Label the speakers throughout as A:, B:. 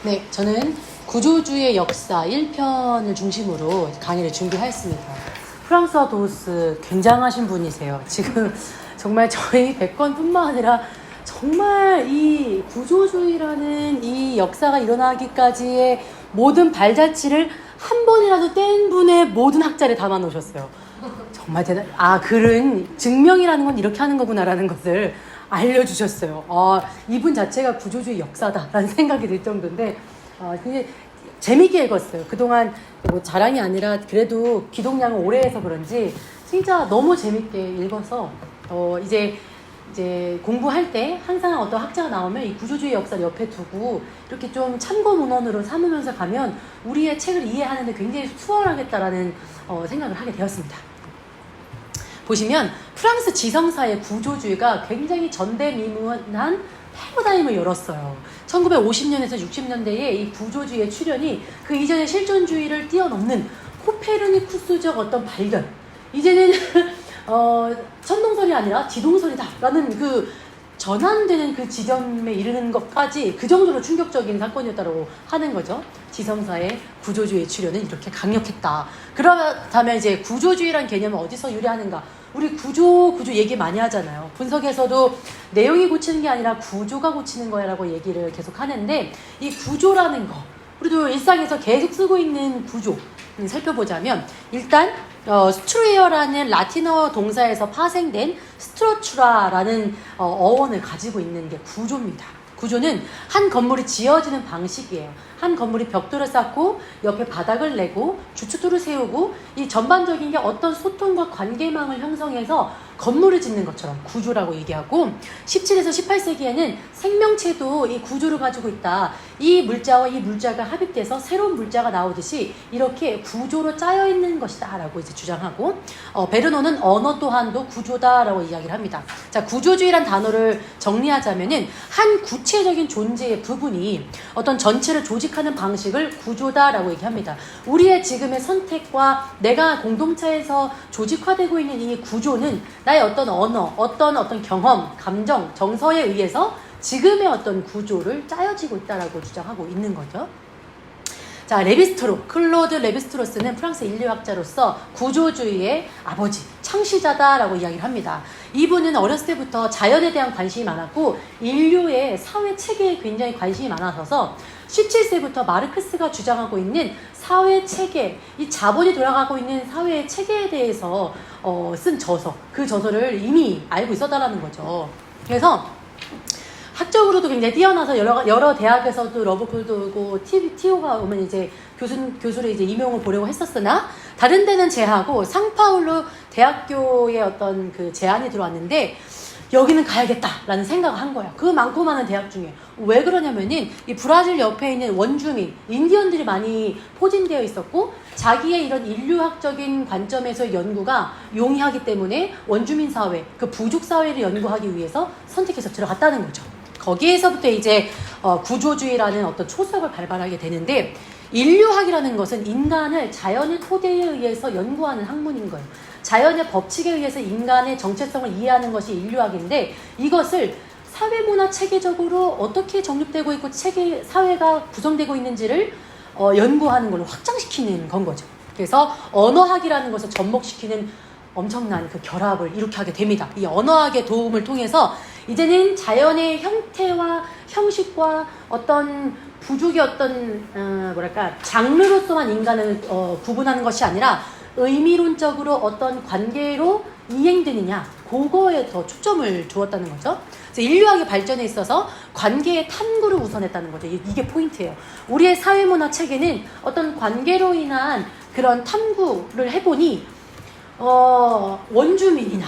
A: 네, 저는 구조주의 역사 1편을 중심으로 강의를 준비하였습니다. 프랑스와 도우스 굉장하신 분이세요. 지금 정말 저희 백건뿐만 아니라 정말 이 구조주의라는 이 역사가 일어나기까지의 모든 발자취를 한 번이라도 뗀 분의 모든 학자를 담아 놓으셨어요. 정말 글은 증명이라는 건 이렇게 하는 거구나라는 것을 알려주셨어요. 이분 자체가 구조주의 역사다라는 생각이 들 정도인데, 굉장히 재밌게 읽었어요. 그동안 뭐 자랑이 아니라 그래도 기독량을 오래 해서 그런지 진짜 너무 재밌게 읽어서, 이제 공부할 때 항상 어떤 학자가 나오면 이 구조주의 역사를 옆에 두고 이렇게 좀 참고 문헌으로 삼으면서 가면 우리의 책을 이해하는 데 굉장히 수월하겠다라는 생각을 하게 되었습니다. 보시면 프랑스 지성사의 구조주의가 굉장히 전대미문한 패러다임을 열었어요. 1950년에서 60년대에 이 구조주의의 출현이 그 이전의 실존주의를 뛰어넘는 코페르니쿠스적 어떤 발견, 이제는 천동설이 아니라 지동설이다라는 그 전환되는 그 지점에 이르는 것까지 그 정도로 충격적인 사건이었다고 하는 거죠. 지성사의 구조주의 출현은 이렇게 강력했다. 그렇다면 이제 구조주의란 개념은 어디서 유래하는가? 우리 구조 얘기 많이 하잖아요. 분석에서도 내용이 고치는 게 아니라 구조가 고치는 거야라고 얘기를 계속 하는데, 이 구조라는 거, 우리도 일상에서 계속 쓰고 있는 구조 살펴보자면, 일단 스트루이어라는 라틴어 동사에서 파생된 스트러추라라는 어원을 가지고 있는 게 구조입니다. 구조는 한 건물이 지어지는 방식이에요. 한 건물이 벽돌을 쌓고 옆에 바닥을 내고 주춧돌을 세우고 이 전반적인 게 어떤 소통과 관계망을 형성해서 건물을 짓는 것처럼 구조라고 얘기하고, 17에서 18세기에는 생명체도 이 구조를 가지고 있다. 이 물자와 이 물자가 합입돼서 새로운 물자가 나오듯이 이렇게 구조로 짜여 있는 것이다 라고 이제 주장하고, 베르노는 언어 또한도 구조다라고 이야기를 합니다. 자, 구조주의란 단어를 정리하자면은 한 구체적인 존재의 부분이 어떤 전체를 조직하는 방식을 구조다라고 얘기합니다. 우리의 지금의 선택과 내가 공동체에서 조직화되고 있는 이 구조는 나의 어떤 언어, 어떤 경험, 감정, 정서에 의해서 지금의 어떤 구조를 짜여지고 있다라고 주장하고 있는 거죠. 자, 클로드 레비스트로스는 프랑스 인류학자로서 구조주의의 아버지, 창시자다라고 이야기를 합니다. 이분은 어렸을 때부터 자연에 대한 관심이 많았고 인류의 사회 체계에 굉장히 관심이 많아서 17세부터 마르크스가 주장하고 있는 사회 체계, 이 자본이 돌아가고 있는 사회의 체계에 대해서 쓴 저서, 그 저서를 이미 알고 있었다라는 거죠. 그래서 학적으로도 굉장히 뛰어나서 여러 대학에서도 러브콜도 오고 TO가 오면 이제 교수를 이제 임용을 보려고 했었으나 다른 데는 제하고 상파울루 대학교의 어떤 그 제안이 들어왔는데 여기는 가야겠다라는 생각을 한 거야. 그 많고 많은 대학 중에. 왜 그러냐면은 이 브라질 옆에 있는 원주민, 인디언들이 많이 포진되어 있었고 자기의 이런 인류학적인 관점에서 연구가 용이하기 때문에 원주민 사회, 그 부족 사회를 연구하기 위해서 선택해서 들어갔다는 거죠. 거기에서부터 이제 구조주의라는 어떤 초석을 발발하게 되는데, 인류학이라는 것은 인간을 자연의 토대에 의해서 연구하는 학문인 거예요. 자연의 법칙에 의해서 인간의 정체성을 이해하는 것이 인류학인데, 이것을 사회문화 체계적으로 어떻게 정립되고 있고 사회가 구성되고 있는지를 연구하는 걸로 확장시키는 건 거죠. 그래서 언어학이라는 것을 접목시키는 엄청난 그 결합을 이렇게 하게 됩니다. 이 언어학의 도움을 통해서 이제는 자연의 형태와 형식과 어떤 부족의 어떤 장르로서만 인간을 구분하는 것이 아니라 의미론적으로 어떤 관계로 이행되느냐, 그거에 더 초점을 두었다는 거죠. 그래서 인류학의 발전에 있어서 관계의 탐구를 우선했다는 거죠. 이게 포인트예요. 우리의 사회문화 체계는 어떤 관계로 인한 그런 탐구를 해보니 원주민이나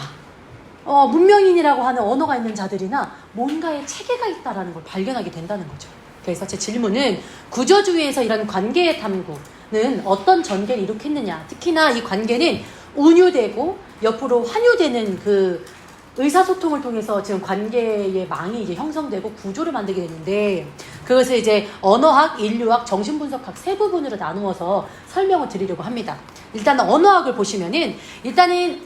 A: 문명인이라고 하는 언어가 있는 자들이나 뭔가의 체계가 있다라는 걸 발견하게 된다는 거죠. 그래서 제 질문은 구조주의에서 이런 관계의 탐구는 어떤 전개를 일으켰느냐, 특히나 이 관계는 운유되고 옆으로 환유되는 그 의사소통을 통해서 지금 관계의 망이 이제 형성되고 구조를 만들게 되는데, 그것을 이제 언어학, 인류학, 정신분석학 세 부분으로 나누어서 설명을 드리려고 합니다. 일단 언어학을 보시면은, 일단은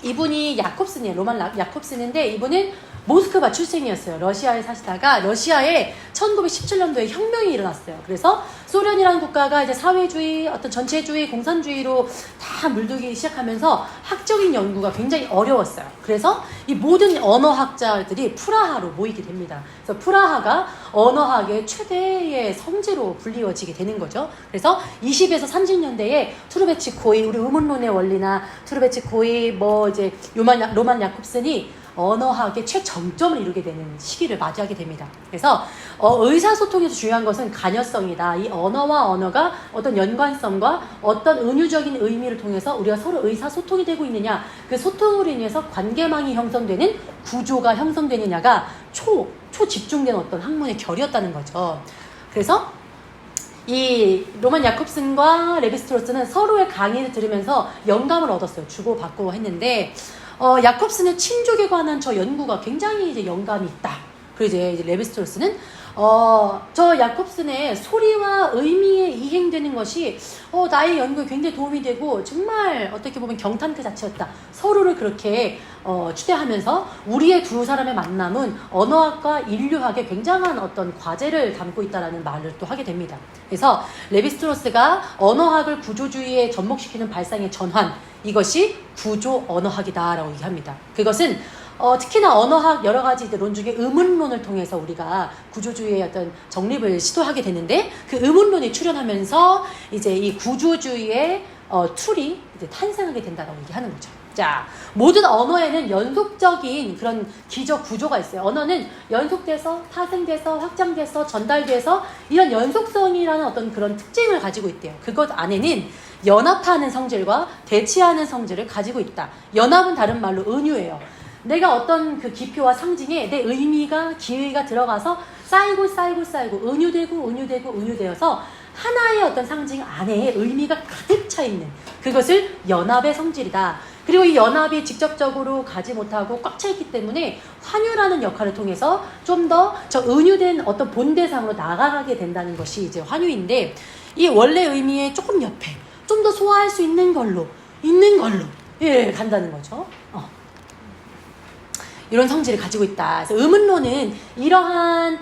A: 이분이 야콥슨이에요. 로만 야콥슨인데, 이분은 모스크바 출생이었어요. 러시아에 사시다가 러시아에 1917년도에 혁명이 일어났어요. 그래서 소련이라는 국가가 이제 사회주의, 어떤 전체주의, 공산주의로 다 물들기 시작하면서 학적인 연구가 굉장히 어려웠어요. 그래서 이 모든 언어학자들이 프라하로 모이게 됩니다. 그래서 프라하가 언어학의 최대의 성지로 불리워지게 되는 거죠. 그래서 20에서 30년대에 투르베치코이, 우리 의문론의 원리나 투르베치코이, 뭐 이제 로만 야콥슨이 언어학의 최정점을 이루게 되는 시기를 맞이하게 됩니다. 그래서 의사소통에서 중요한 것은 간여성이다. 이 언어와 언어가 어떤 연관성과 어떤 은유적인 의미를 통해서 우리가 서로 의사소통이 되고 있느냐, 그 소통으로 인해서 관계망이 형성되는 구조가 형성되느냐가 초집중된 어떤 학문의 결이었다는 거죠. 그래서 이 로만 야콥슨과 레비스트로스는 서로의 강의를 들으면서 영감을 얻었어요. 주고받고 했는데 야콥슨의 친족에 관한 저 연구가 굉장히 이제 영감이 있다. 그리고 이제 레비스트로스는 저 야콥슨의 소리와 의미에 이행되는 것이 나의 연구에 굉장히 도움이 되고 정말 어떻게 보면 경탄 그 자체였다. 서로를 그렇게 추대하면서 우리의 두 사람의 만남은 언어학과 인류학에 굉장한 어떤 과제를 담고 있다라는 말을 또 하게 됩니다. 그래서 레비스트로스가 언어학을 구조주의에 접목시키는 발상의 전환, 이것이 구조 언어학이다라고 얘기합니다. 그것은 특히나 언어학 여러 가지 론 중에 의문론을 통해서 우리가 구조주의의 어떤 정립을 시도하게 되는데, 그 의문론이 출현하면서 이제 이 구조주의의 툴이 이제 탄생하게 된다라고 얘기하는 거죠. 자, 모든 언어에는 연속적인 그런 기적 구조가 있어요. 언어는 연속돼서 파생돼서 확장돼서 전달돼서 이런 연속성이라는 어떤 그런 특징을 가지고 있대요. 그것 안에는 연합하는 성질과 대치하는 성질을 가지고 있다. 연합은 다른 말로 은유예요. 내가 어떤 그 기표와 상징에 내 의미가, 기의가 들어가서 쌓이고 은유되어서 하나의 어떤 상징 안에 의미가 가득 차 있는 그것을 연합의 성질이다. 그리고 이 연합이 직접적으로 가지 못하고 꽉 차 있기 때문에 환유라는 역할을 통해서 좀 더 저 은유된 어떤 본대상으로 나아가게 된다는 것이 이제 환유인데, 이 원래 의미의 조금 옆에 좀 더 소화할 수 있는 걸로 예, 간다는 거죠. 이런 성질을 가지고 있다. 그래서 의문론은 이러한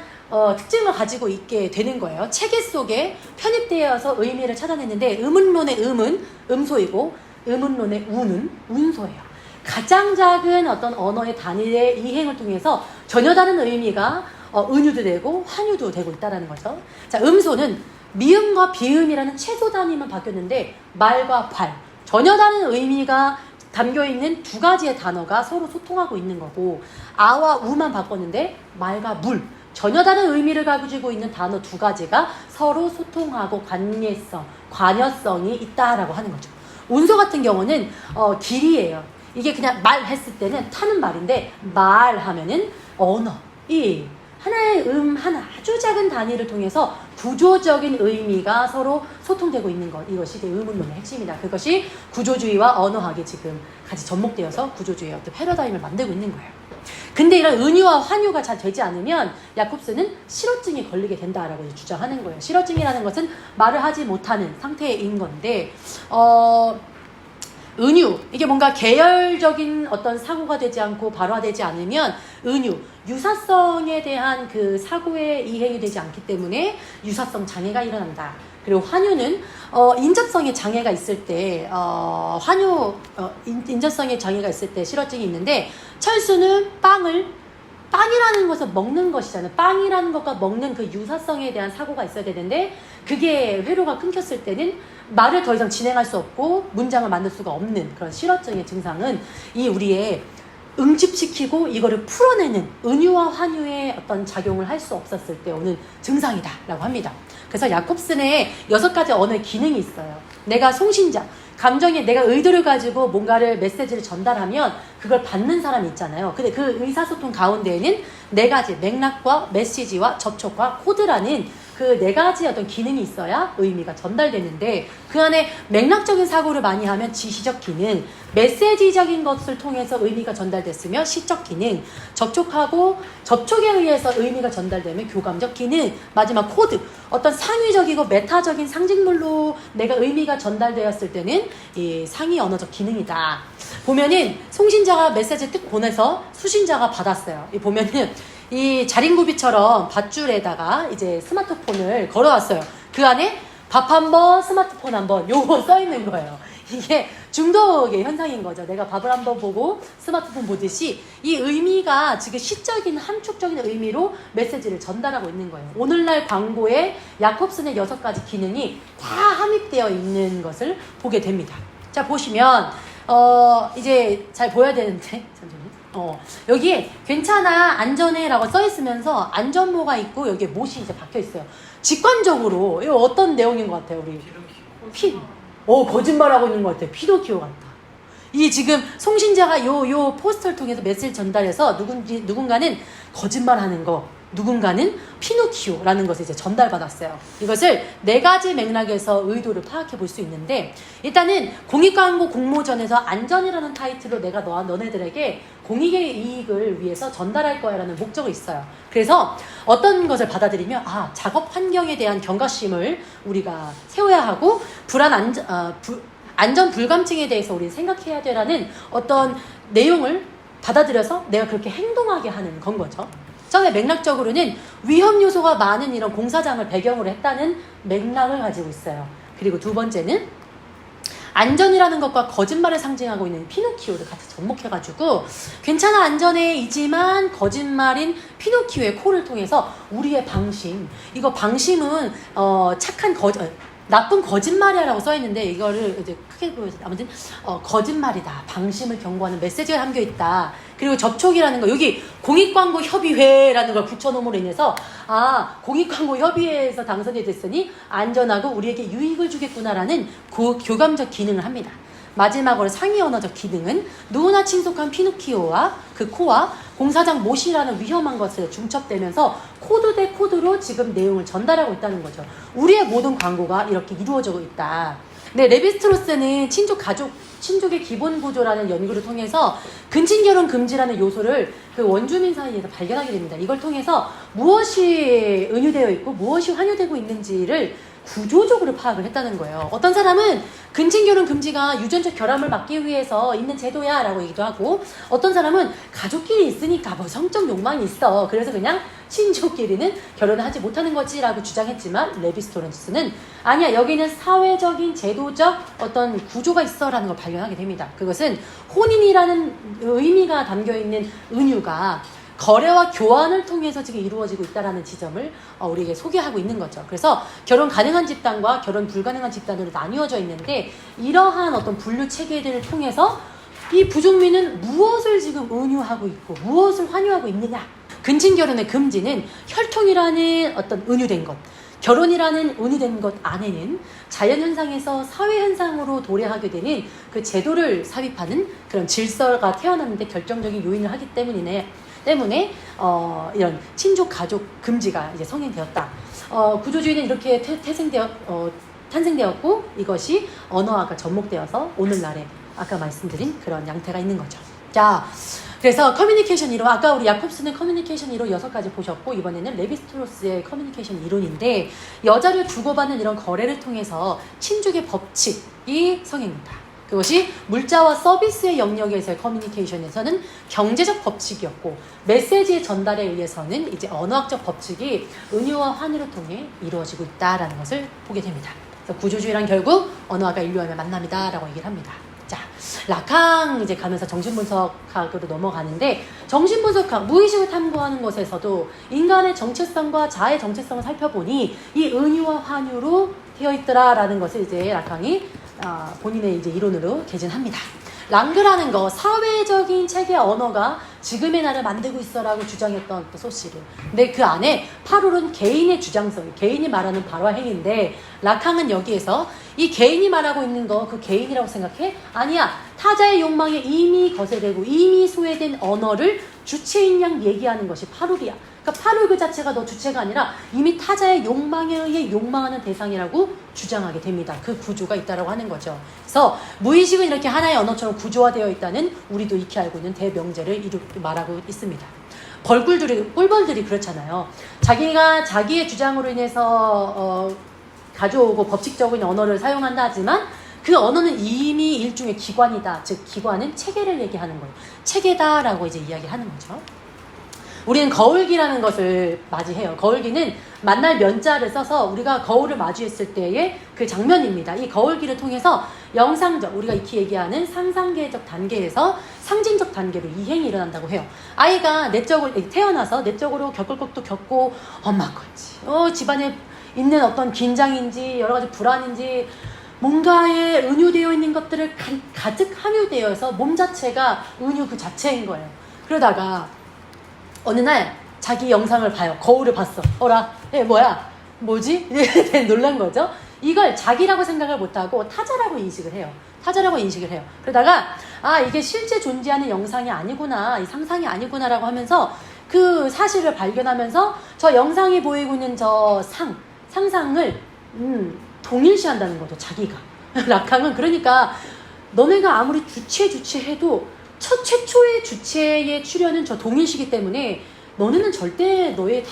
A: 특징을 가지고 있게 되는 거예요. 체계 속에 편입되어서 의미를 찾아냈는데, 의문론의 음은 음소이고 의문론의 우는 운소예요. 가장 작은 어떤 언어의 단위의 이행을 통해서 전혀 다른 의미가 은유도 되고 환유도 되고 있다는 거죠. 자, 음소는 미음과 비음이라는 최소 단위만 바뀌었는데, 말과 발, 전혀 다른 의미가 담겨있는 두 가지의 단어가 서로 소통하고 있는 거고, 아와 우만 바꿨는데 말과 물, 전혀 다른 의미를 가지고 있는 단어 두 가지가 서로 소통하고 관여성이 있다라고 하는 거죠. 운소 같은 경우는 길이에요. 이게 그냥 말했을 때는 타는 말인데, 말하면은 언어, 하나의 하나 아주 작은 단위를 통해서 구조적인 의미가 서로 소통되고 있는 것, 이것이 의문론의 핵심이다. 그것이 구조주의와 언어학이 지금 같이 접목되어서 구조주의의 어떤 패러다임을 만들고 있는 거예요. 근데 이런 은유와 환유가 잘 되지 않으면 야콥스는 실어증이 걸리게 된다라고 주장하는 거예요. 실어증이라는 것은 말을 하지 못하는 상태인 건데, 은유, 이게 뭔가 계열적인 어떤 사고가 되지 않고 발화되지 않으면 은유, 유사성에 대한 그 사고의 이행이 되지 않기 때문에 유사성 장애가 일어난다. 그리고 환유는 인접성의 장애가 있을 때 인접성의 장애가 있을 때 실어증이 있는데, 철수는 빵이라는 것을 먹는 것이잖아요. 빵이라는 것과 먹는 그 유사성에 대한 사고가 있어야 되는데, 그게 회로가 끊겼을 때는 말을 더 이상 진행할 수 없고 문장을 만들 수가 없는 그런 실어증의 증상은 이 우리의 응집시키고 이거를 풀어내는 은유와 환유의 어떤 작용을 할 수 없었을 때 오는 증상이다라고 합니다. 그래서 야콥슨의 6가지 언어의 기능이 있어요. 내가 송신자, 감정에 내가 의도를 가지고 뭔가를 메시지를 전달하면 그걸 받는 사람이 있잖아요. 근데 그 의사소통 가운데에는 4가지 맥락과 메시지와 접촉과 코드라는 그 네 가지 어떤 기능이 있어야 의미가 전달되는데 그 안에 맥락적인 사고를 많이 하면 지시적 기능, 메시지적인 것을 통해서 의미가 전달됐으며 시적 기능, 접촉에 의해서 의미가 전달되면 교감적 기능, 마지막 코드, 어떤 상위적이고 메타적인 상징물로 내가 의미가 전달되었을 때는 이 상위 언어적 기능이다. 보면은 송신자가 메시지 뜩 보내서 수신자가 받았어요. 이 보면은 이 자린고비처럼 밧줄에다가 이제 스마트폰을 걸어왔어요. 그 안에 밥 한 번, 스마트폰 한 번, 요거 써 있는 거예요. 이게 중독의 현상인 거죠. 내가 밥을 한 번 보고 스마트폰 보듯이 이 의미가 지금 시적인 함축적인 의미로 메시지를 전달하고 있는 거예요. 오늘날 광고에 야콥슨의 6가지 기능이 다 함입되어 있는 것을 보게 됩니다. 자, 보시면 이제 잘 보여야 되는데 잠시만요. 여기에 괜찮아, 안전해 라고 써 있으면서 안전모가 있고 여기에 못이 이제 박혀 있어요. 직관적으로 이거 어떤 내용인 것 같아요? 우리 거짓말하고 있는 것 같아요. 피노키오 같다. 이 지금 송신자가 요 포스터를 통해서 메시지를 전달해서 누군가는 거짓말하는 거, 누군가는 피노키오라는 것을 이제 전달받았어요. 이것을 4가지 맥락에서 의도를 파악해 볼 수 있는데, 일단은 공익광고 공모전에서 안전이라는 타이틀로 내가 너네들에게 공익의 이익을 위해서 전달할 거야 라는 목적이 있어요. 그래서 어떤 것을 받아들이면 작업 환경에 대한 경각심을 우리가 세워야 하고 안전 불감증에 대해서 우리는 생각해야 돼라는 어떤 내용을 받아들여서 내가 그렇게 행동하게 하는 건 거죠. 처음에 맥락적으로는 위험 요소가 많은 이런 공사장을 배경으로 했다는 맥락을 가지고 있어요. 그리고 두 번째는 안전이라는 것과 거짓말을 상징하고 있는 피노키오를 같이 접목해가지고 괜찮아, 안전해 이지만 거짓말인 피노키오의 코를 통해서 우리의 방심, 이거 방심은 나쁜 거짓말이야 라고 써있는데 이거를 이제 크게 보여서 아무튼 거짓말이다, 방심을 경고하는 메시지가 담겨있다. 그리고 접촉이라는 거, 여기 공익광고협의회라는 걸 붙여놓음으로 인해서 공익광고협의회에서 당선이 됐으니 안전하고 우리에게 유익을 주겠구나라는 교감적 기능을 합니다. 마지막으로 상위 언어적 기능은 누구나 친숙한 피노키오와 그 코와 공사장 못이라는 위험한 것을 중첩되면서 코드 대 코드로 지금 내용을 전달하고 있다는 거죠. 우리의 모든 광고가 이렇게 이루어지고 있다. 네, 레비스트로스는 친족의 기본 구조라는 연구를 통해서 근친결혼 금지라는 요소를 그 원주민 사이에서 발견하게 됩니다. 이걸 통해서 무엇이 은유되어 있고 무엇이 환유되고 있는지를 구조적으로 파악을 했다는 거예요. 어떤 사람은 근친결혼 금지가 유전적 결함을 막기 위해서 있는 제도야 라고 얘기도 하고, 어떤 사람은 가족끼리 있으니까 뭐 성적 욕망이 있어, 그래서 그냥 친족끼리는 결혼을 하지 못하는 거지 라고 주장했지만, 레비스토런스는 아니야, 여기는 사회적인 제도적 어떤 구조가 있어 라는 걸 발견하게 됩니다. 그것은 혼인이라는 의미가 담겨있는 은유가 거래와 교환을 통해서 지금 이루어지고 있다는 지점을 우리에게 소개하고 있는 거죠. 그래서 결혼 가능한 집단과 결혼 불가능한 집단으로 나뉘어져 있는데, 이러한 어떤 분류 체계들을 통해서 이 부족민은 무엇을 지금 은유하고 있고 무엇을 환유하고 있느냐. 근친결혼의 금지는 혈통이라는 어떤 은유된 것, 결혼이라는 은유된 것 안에는 자연현상에서 사회현상으로 도래하게 되는 그 제도를 삽입하는 그런 질서가 태어나는데 결정적인 요인을 하기 때문에 이런 친족 가족 금지가 이제 성행되었다. 구조주의는 이렇게 탄생되었고, 이것이 언어화가 접목되어서 오늘날에 아까 말씀드린 그런 양태가 있는 거죠. 자, 그래서 커뮤니케이션 이론, 아까 우리 야콥스는 커뮤니케이션 이론 6가지 보셨고, 이번에는 레비스트로스의 커뮤니케이션 이론인데, 여자를 주고받는 이런 거래를 통해서 친족의 법칙이 성행된다. 그것이 물자와 서비스의 영역에서의 커뮤니케이션에서는 경제적 법칙이었고, 메시지의 전달에 의해서는 이제 언어학적 법칙이 은유와 환유를 통해 이루어지고 있다라는 것을 보게 됩니다. 그래서 구조주의란 결국 언어학과 인류학의 만남이다라고 얘기를 합니다. 자, 라캉 이제 가면서 정신분석학으로 넘어가는데, 정신분석학, 무의식을 탐구하는 것에서도 인간의 정체성과 자아의 정체성을 살펴보니 이 은유와 환유로 되어 있더라라는 것을 이제 라캉이 본인의 이제 이론으로 개진합니다. 랑그라는 거, 사회적인 체계 언어가 지금의 나를 만들고 있어라고 주장했던 또 소시르. 근데 그 안에 파롤은 개인의 주장성, 개인이 말하는 발화 행위인데, 라캉은 여기에서 이 개인이 말하고 있는 거 그 개인이라고 생각해? 아니야. 타자의 욕망에 이미 거세되고 이미 소외된 언어를 주체인 양 얘기하는 것이 파롤이야. 그러니까 파묘 그 자체가 너 주체가 아니라 이미 타자의 욕망에 의해 욕망하는 대상이라고 주장하게 됩니다. 그 구조가 있다라고 하는 거죠. 그래서 무의식은 이렇게 하나의 언어처럼 구조화되어 있다는 우리도 익히 알고 있는 대명제를 이렇게 말하고 있습니다. 꿀벌들이 그렇잖아요. 자기가 자기의 주장으로 인해서 가져오고 법칙적인 언어를 사용한다 하지만 그 언어는 이미 일종의 기관이다. 즉 기관은 체계를 얘기하는 거예요. 체계다라고 이제 이야기하는 거죠. 우리는 거울기라는 것을 맞이해요. 거울기는 만날 면자를 써서 우리가 거울을 마주했을 때의 그 장면입니다. 이 거울기를 통해서 영상적, 우리가 익히 얘기하는 상상계적 단계에서 상징적 단계로 이행이 일어난다고 해요. 아이가 내적으로 태어나서 내적으로 겪을 것도 겪고 엄마 건지 집안에 있는 어떤 긴장인지 여러 가지 불안인지 뭔가에 은유되어 있는 것들을 가득 함유되어서 몸 자체가 은유 그 자체인 거예요. 그러다가 어느 날 자기 영상을 봐요. 거울을 봤어. 어라? 뭐야? 뭐지? 놀란 거죠. 이걸 자기라고 생각을 못하고 타자라고 인식을 해요. 그러다가 이게 실제 존재하는 영상이 아니구나, 이 상상이 아니구나라고 하면서 그 사실을 발견하면서 저 영상이 보이고 있는 저 상상을 동일시한다는 거죠. 자기가. 락항은 그러니까 너네가 아무리 주체해도 첫 최초의 주체의 출현은 저 동일시기 때문에 너네는 절대 너의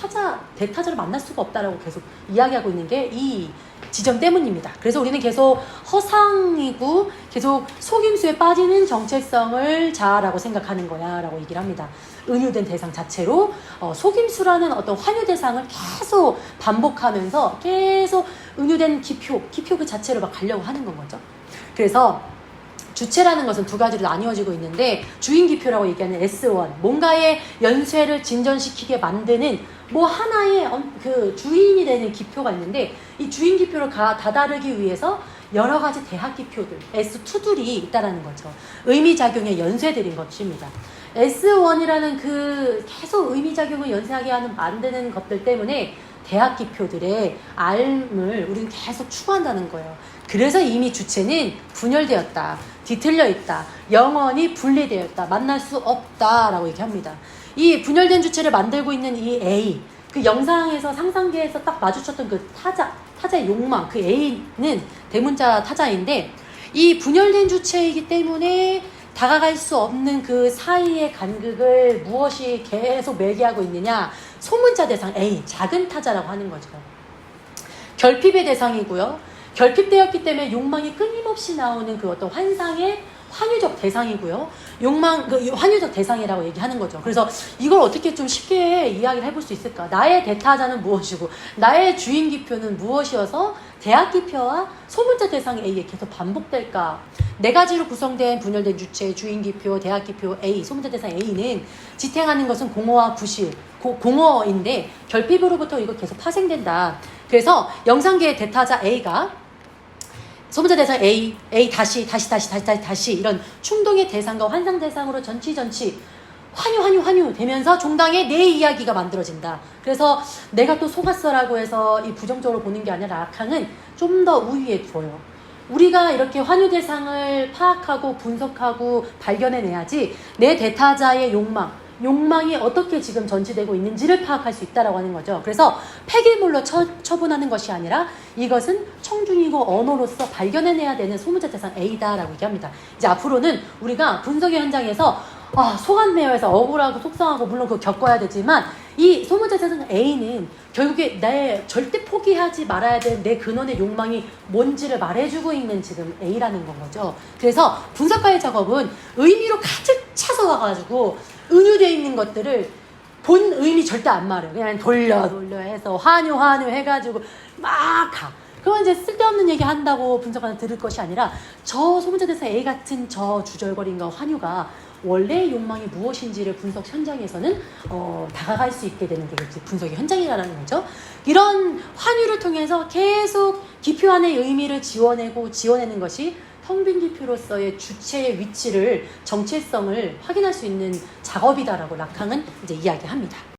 A: 대타자를 만날 수가 없다라고 계속 이야기하고 있는 게 이 지점 때문입니다. 그래서 우리는 계속 허상이고 계속 속임수에 빠지는 정체성을 자아라고 생각하는 거야 라고 얘기를 합니다. 은유된 대상 자체로 속임수라는 어떤 환유 대상을 계속 반복하면서 계속 은유된 기표 그 자체로 막 가려고 하는 건 거죠. 그래서 주체라는 것은 두 가지로 나뉘어지고 있는데 주인기표라고 얘기하는 S1, 뭔가의 연쇄를 진전시키게 만드는 뭐 하나의 그 주인이 되는 기표가 있는데 이 주인기표를 다다르기 위해서 여러 가지 대학기표들, S2들이 있다라는 거죠. 의미작용의 연쇄들인 것입니다. S1이라는 그 계속 의미작용을 연쇄하게 만드는 것들 때문에 대학기표들의 알을 우리는 계속 추구한다는 거예요. 그래서 이미 주체는 분열되었다, 뒤틀려 있다, 영원히 분리되었다, 만날 수 없다라고 얘기합니다. 이 분열된 주체를 만들고 있는 이 A, 그 영상에서 상상계에서 딱 마주쳤던 그 타자의 욕망, 그 A는 대문자 타자인데 이 분열된 주체이기 때문에 다가갈 수 없는 그 사이의 간극을 무엇이 계속 매개하고 있느냐? 소문자 대상 A, 작은 타자라고 하는 거죠. 결핍의 대상이고요. 결핍되었기 때문에 욕망이 끊임없이 나오는 그 어떤 환상의 환유적 대상이고요. 환유적 대상이라고 얘기하는 거죠. 그래서 이걸 어떻게 좀 쉽게 이야기를 해볼 수 있을까? 나의 대타자는 무엇이고, 나의 주인기표는 무엇이어서 대학기표와 소문자 대상 A에 계속 반복될까? 네 가지로 구성된 분열된 주체, 주인기표, 대학기표 A, 소문자 대상 A는 지탱하는 것은 공허와 구실, 공허인데 결핍으로부터 이거 계속 파생된다. 그래서 영상계의 대타자 A가 소문자 대상 A 다시 이런 충동의 대상과 환상 대상으로 전치 환유 되면서 종당에 내 이야기가 만들어진다. 그래서 내가 또 속았어라고 해서 이 부정적으로 보는 게 아니라 락항은 좀 더 우위에 두어요. 우리가 이렇게 환유 대상을 파악하고 분석하고 발견해내야지 내 대타자의 욕망이 어떻게 지금 전치되고 있는지를 파악할 수 있다라고 하는 거죠. 그래서 폐기물로 처분하는 것이 아니라 이것은 청중이고 언어로서 발견해내야 되는 소문자 대상 A다라고 얘기합니다. 이제 앞으로는 우리가 분석의 현장에서 속았네요해서 억울하고 속상하고 물론 그거 겪어야 되지만 이 소문자 대상 A는 결국에 내 절대 포기하지 말아야 되는 내 근원의 욕망이 뭔지를 말해주고 있는 지금 A라는 건 거죠. 그래서 분석가의 작업은 의미로 가득 차서 와가지고 은유되어 있는 것들을 본 의미 절대 안 말해요. 그냥 돌려 해서 환유 해가지고 막 가. 그러면 이제 쓸데없는 얘기 한다고 분석가는 들을 것이 아니라 저 소문자 대상 A 같은 저 주절거림과 환유가 원래의 욕망이 무엇인지를 분석 현장에서는 다가갈 수 있게 되는 게 분석의 현장이라는 거죠. 이런 환유를 통해서 계속 기표 안의 의미를 지워내는 것이 텅빈 기표로서의 주체의 위치를 정체성을 확인할 수 있는 작업이다라고 락항은 이제 이야기합니다.